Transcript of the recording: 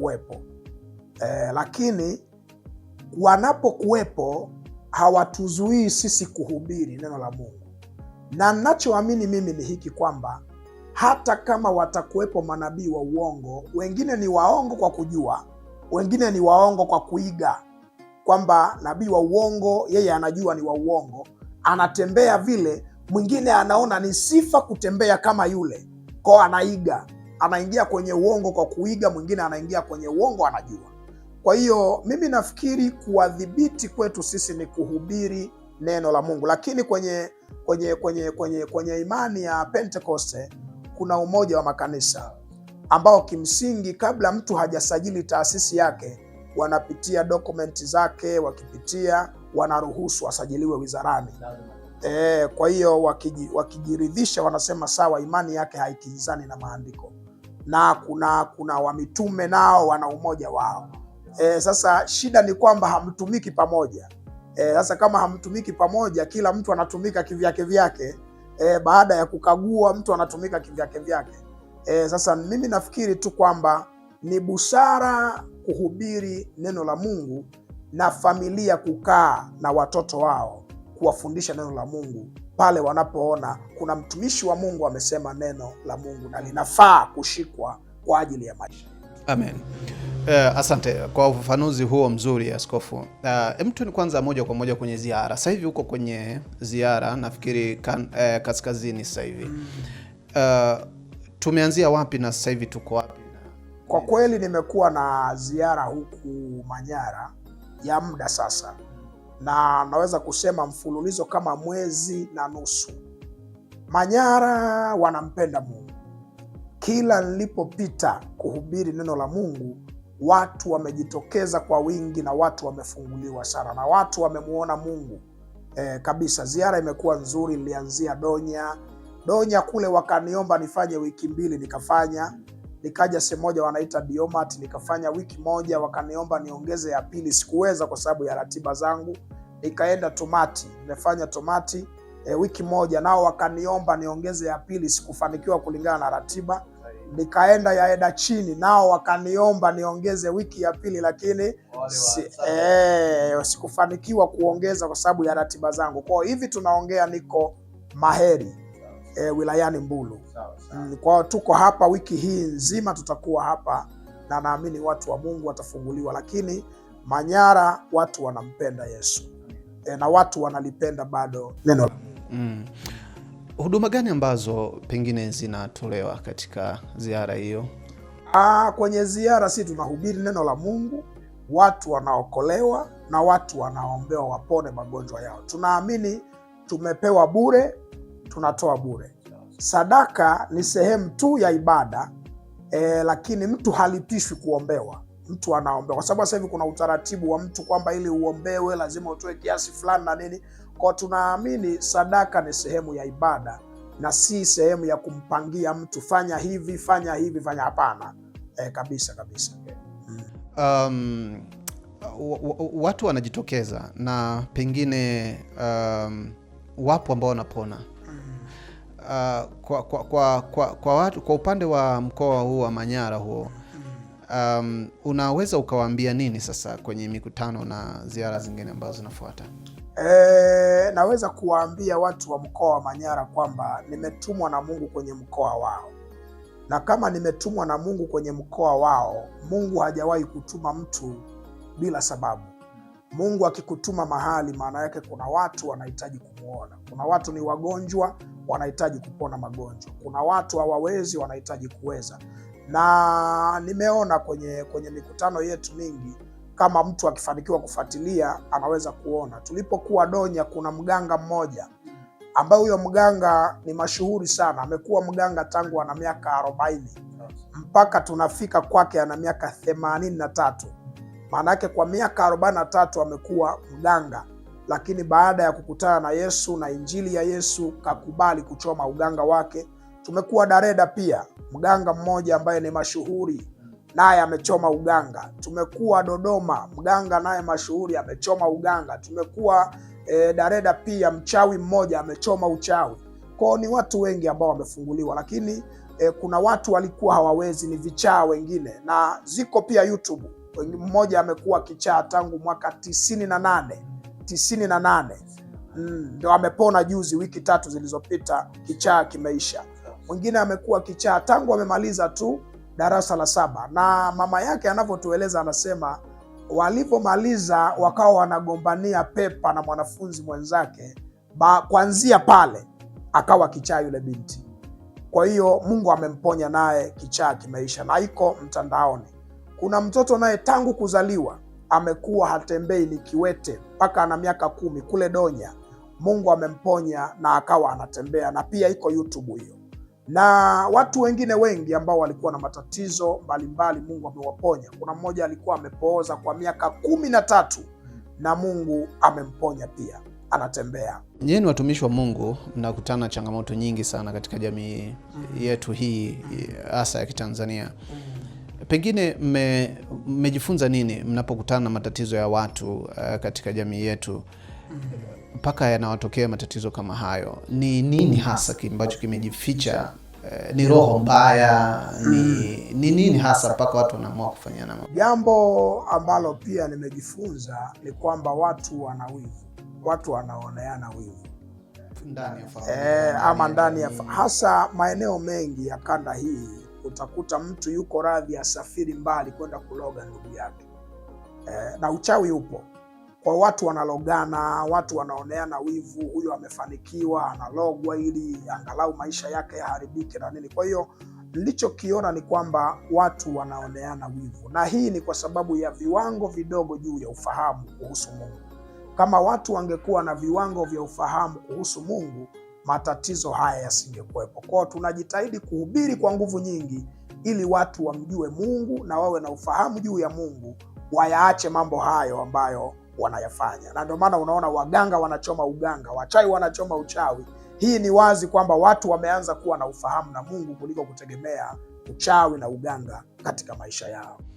watakuwepo, lakini wanapokuwepo hawatuzuii sisi kuhubiri neno la Mungu. Na ninachoamini mimi ni hiki kwamba hata kama watakuwepo manabii wa uongo, wengine ni waongo kwa kujua, wengine ni waongo kwa kuiga, kwamba nabii wa uongo yeye anajua ni wa uongo, anatembea vile, mwingine anaona ni sifa kutembea kama yule, kwa anaiga, anaingia kwenye uongo kwa kuiga, mwingine anaingia kwenye uongo anajua. Kwa hiyo mimi nafikiri kuwadhibiti kwetu sisi ni kuhubiri neno la Mungu, lakini kwenye imani ya Pentekoste kuna umoja wa makanisa ambao kimsingi kabla mtu hajasajili taasisi yake wanapitia dokumenti zake, wakipitia wanaruhusu asajiliwe wizarani. Kwa hiyo wakijiridhisha wanasema sawa, imani yake haikinzani na maandiko, na kuna wamitume nao wana umoja wao. Sasa shida ni kwamba hamtumiki pamoja. Sasa kama hamtumiki pamoja, kila mtu anatumika kivyake vyake. Baada ya kukagua, mtu anatumika kivyake vyake. Sasa mimi nafikiri tu kwamba ni busara kuhubiri neno la Mungu na familia kukaa na watoto wao kuwafundisha neno la Mungu pale wanapoona kuna mtumishi wa Mungu amesema neno la Mungu na linafaa kushikwa kwa ajili ya maisha. Amen. Asante kwa ufafanuzi huo mzuri Askofu. Mtu kwanza moja kwa moja kwenye ziara. Sasa hivi uko kwenye ziara nafikiri kaskazini sasa hivi. Tumeanzia wapi na sasa hivi tuko wapi? Kwa kweli nimekuwa na ziara huku Manyara ya muda sasa, na naweza kusema mfululizo kama mwezi na nusu. Manyara wanampenda Mungu. Kila nilipopita kuhubiri neno la Mungu, watu wamejitokeza kwa wingi na watu wamefunguliwa sana na watu wamemuona Mungu kabisa. Ziara imekuwa nzuri. Nilianzia Donya kule, wakaniomba nifanye wiki 2, nikafanya. Nikaja sehemu moja wanaita Diomat, nikafanya wiki 1, wakaniomba niongeze ya 2, sikuweza kwa sababu ya ratiba zangu. Nikaenda Tomati, nimefanya Tomati wiki 1, nao wakaniomba niongeze ya 2, sikufanikiwa kulingana na ratiba. Nikaenda Yaeda Chini, nao wakaniomba niongeze wiki ya 2, lakini sikufanikiwa kuongeza kwa sababu ya ratiba zangu. Kwa hivi tunaongea niko Maheri wilayani Mbulu. Kwa hiyo tuko hapa wiki hii nzima, tutakuwa hapa na naamini watu wa Mungu watafunguliwa. Lakini Manyara watu wanampenda Yesu na watu wanalipenda bado neno la Mungu. Huduma gani ambazo pengine zinatolewa katika ziara hiyo? Kwenye ziara si tunahubiri neno la Mungu, watu wanaokolewa na watu wanaombewa wapone magonjwa yao. Tunaamini tumepewa bure, tunatoa bure. Sadaka ni sehemu tu ya ibada, lakini mtu halipishwi kuombewa. Mtu anaombewa kwa sababu sasa hivi kuna utaratibu wa mtu kwamba ili uombewe lazima utoe kiasi fulani na nini. Kwa tunaamini sadaka ni sehemu ya ibada na si sehemu ya kumpangia mtu fanya hivi, fanya hivi, fanya. Hapana, kabisa. Watu wanajitokeza na pengine wapo ambao wanapona. Kwa upande wa mkoa huu wa Manyara huo, unaweza ukawaambia nini sasa kwenye mikutano na ziara zingine ambazo zinafuata? Naweza kuwaambia watu wa mkoa wa Manyara kwamba nimetumwa na Mungu kwenye mkoa wao, na kama nimetumwa na Mungu kwenye mkoa wao, Mungu hajawahi kutuma mtu bila sababu. Mungu akikutuma mahali, maana yake kuna watu wanahitaji kumuona. Kuna watu ni wagonjwa, wanahitaji kupona magonjwa. Kuna watu hawawezi, wanahitaji kuweza. Na nimeona kwenye mikutano yetu mingi, kama mtu akifanikiwa kufuatilia anaweza kuona. Tulipokuwa Donya, kuna mganga mmoja ambaye huyo mganga ni mashuhuri sana. Amekuwa mganga tangu ana miaka 40 mpaka tunafika kwake ana miaka 83. Maana yake kwa miaka 43 amekuwa mganga, lakini baada ya kukutana na Yesu na injili ya Yesu kakubali kuchoma uganga wake. Tumekuwa Dareda pia, mganga mmoja ambaye ni mashuhuri, naye amechoma uganga. Tumekuwa Dodoma, mganga naye mashuhuri amechoma uganga. Tumekuwa Dareda pia, mchawi mmoja amechoma uchawi. Kwa ni watu wengi ambao wamefunguliwa, lakini kuna watu walikuwa hawawezi, ni vichaa wengine, na ziko pia YouTube. Mmoja amekuwa kichaa tangu mwaka 98 ndio amepona juzi, wiki 3 zilizopita, kichaa kimeisha. Mwingine amekuwa kichaa tangu amemaliza tu darasa la 7, na mama yake anavyotueleza, anasema walipomaliza wakawa wanagombania pepa na mwanafunzi mwenzake, kuanzia pale akawa kichaa yule binti. Kwa hiyo Mungu amemponya, naye kichaa kimeisha, na iko mtandaoni. Kuna mtoto naye tangu kuzaliwa amekuwa hatembei, ni kiwete mpaka ana miaka 10 kule Donya. Mungu amemponya na akawa anatembea, na pia iko YouTube hiyo. Na watu wengine wengi ambao walikuwa na matatizo mbalimbali Mungu amewaponya. Kuna mmoja alikuwa amepooza kwa miaka 13 na Mungu amemponya pia, anatembea. Nyinyi ni watumishi wa Mungu, mnakutana na changamoto nyingi sana katika jamii yetu hii hasa ya Kitanzania. Pengine mmejifunza nini mnapokutana na matatizo ya watu katika jamii yetu mpaka yanawatokea matatizo kama hayo? Ni nini hasa ambacho kimejificha? Ni roho mbaya? Ni nini hasa mpaka watu wanaamua kufanyana? Jambo ambalo pia nimejifunza ni kwamba watu wana wivu, watu wanaoneana wivu ndani ya familia, ama ndani ya hasa maeneo mengi ya kanda hii. Utakuta mtu yuko radhi asafiri mbali kwenda kuloga ndugu yake, na uchawi upo. Kwa watu wanalogana, watu wanaoneana wivu, huyo amefanikiwa analogwa ili angalau maisha yake yaharibike na nini. Kwa hiyo nilichokiona ni kwamba watu wanaoneana wivu, na hii ni kwa sababu ya viwango vidogo juu ya ufahamu kuhusu Mungu. Kama watu wangekuwa na viwango vya ufahamu kuhusu Mungu, matatizo haya yasingekuwepo. Kwa hiyo tunajitahidi kuhubiri kwa nguvu nyingi ili watu wamjue Mungu na wawe na ufahamu juu ya Mungu, wayaache mambo hayo ambayo wanayafanya. Na ndio maana unaona waganga wanachoma uganga, wachawi wanachoma uchawi. Hii ni wazi kwamba watu wameanza kuwa na ufahamu na Mungu kuliko kutegemea uchawi na uganga katika maisha yao.